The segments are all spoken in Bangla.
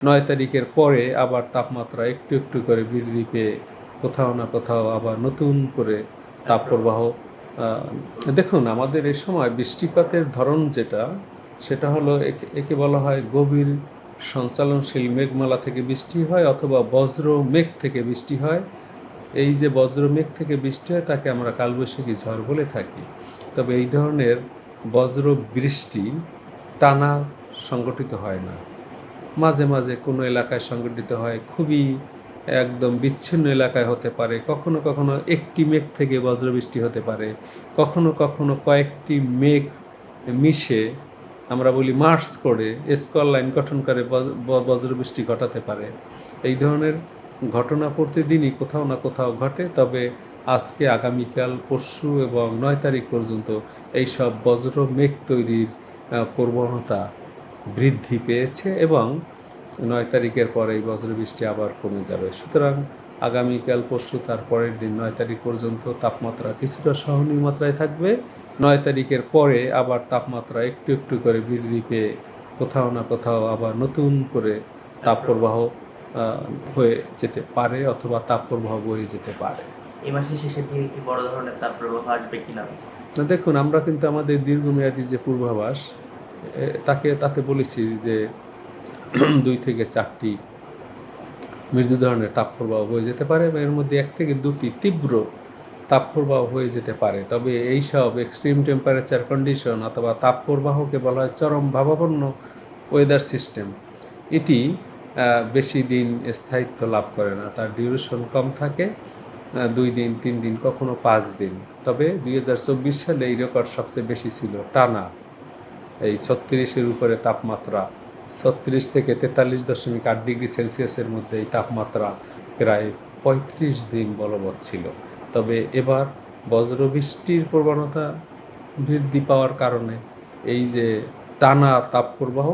৯ তারিখের পরে আবার তাপমাত্রা একটু একটু করে বৃদ্ধি পেয়ে কোথাও না কোথাও আবার নতুন করে তাপপ্রবাহ। দেখুন, আমাদের এ সময় বৃষ্টিপাতের ধরন যেটা, সেটা হলো একে বলা হয় গভীর সঞ্চালনশীল মেঘমালা থেকে বৃষ্টি হয় অথবা বজ্র মেঘ থেকে বৃষ্টি হয়। এই যে বজ্র মেঘ থেকে বৃষ্টি হয় তাকে আমরা কালবৈশাখী ঝড় বলে থাকি। তবে এই ধরনের বজ্র বৃষ্টি টানা সংগঠিত হয় না, মাঝে মাঝে কোনো এলাকায় সংগঠিত হয়, খুবই একদম বিচ্ছিন্ন এলাকায় হতে পারে। কখনো কখনো একটি মেঘ থেকে বজ্রবৃষ্টি হতে পারে, কখনো কখনো কয়েকটি মেঘ মিশে, আমরা বলি মার্চ করে স্কয়ার লাইন গঠন করে বজ্রবৃষ্টি ঘটাতে পারে। এই ধরনের ঘটনা প্রতিদিনই কোথাও না কোথাও ঘটে। তবে আজকে, আগামীকাল, পরশু এবং ৯ তারিখ পর্যন্ত এইসব বজ্র মেঘ তৈরির প্রবণতা বৃদ্ধি পেয়েছে এবং ৯ তারিখের পরে এই বজ্রবৃষ্টি আবার কমে যাবে। সুতরাং আগামীকাল, পরশু, তার পরের দিন ৯ তারিখ পর্যন্ত তাপমাত্রা কিছুটা সহনীয় মাত্রায় থাকবে। ৯ তারিখের পরে আবার তাপমাত্রা একটু একটু করে বৃদ্ধি পেয়ে কোথাও না কোথাও আবার নতুন করে তাপপ্রবাহ হয়ে যেতে পারে অথবা তাপপ্রবাহ বয়ে যেতে পারে। এই মাসের শেষের দিকে কি বড় ধরনের তাপপ্রবাহ আসবে কিনা? দেখুন, আমরা কিন্তু আমাদের দীর্ঘমেয়াদী যে পূর্বাভাস, তাতে বলেছি যে ২ থেকে ৪টি মৃদু ধরনের তাপপ্রবাহ বয়ে যেতে পারে এবং এর মধ্যে ১ থেকে ২টি তীব্র তাপপ্রবাহ হয়ে যেতে পারে। তবে এইসব এক্সট্রিম টেম্পারেচার কন্ডিশন অথবা তাপপ্রবাহকে বলা হয় চরম ভাবাপন্ন ওয়েদার সিস্টেম। এটি বেশি দিন স্থায়িত্ব লাভ করে না, তার ডিউরেশন কম থাকে, ২ দিন, ৩ দিন, কখনো ৫ দিন। তবে ২০২৪ সালে এই রেকর্ড সবচেয়ে বেশি ছিল, টানা এই ৩৬-এর উপরে তাপমাত্রা, ৩৬ থেকে ৪৩.৮ ডিগ্রি সেলসিয়াসের মধ্যে এই তাপমাত্রা প্রায় ৩৫ দিন বলবৎ ছিল। তবে এবার বজ্রবৃষ্টির প্রবণতা বৃদ্ধি পাওয়ার কারণে এই যে টানা তাপপ্রবাহ,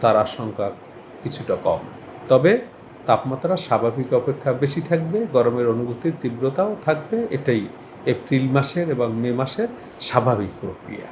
তার আশঙ্কা কিছুটা কম। তবে তাপমাত্রা স্বাভাবিক অপেক্ষা বেশি থাকবে, গরমের অনুভূতির তীব্রতাও থাকবে। এটাই এপ্রিল মাসের এবং মে মাসের স্বাভাবিক প্রক্রিয়া।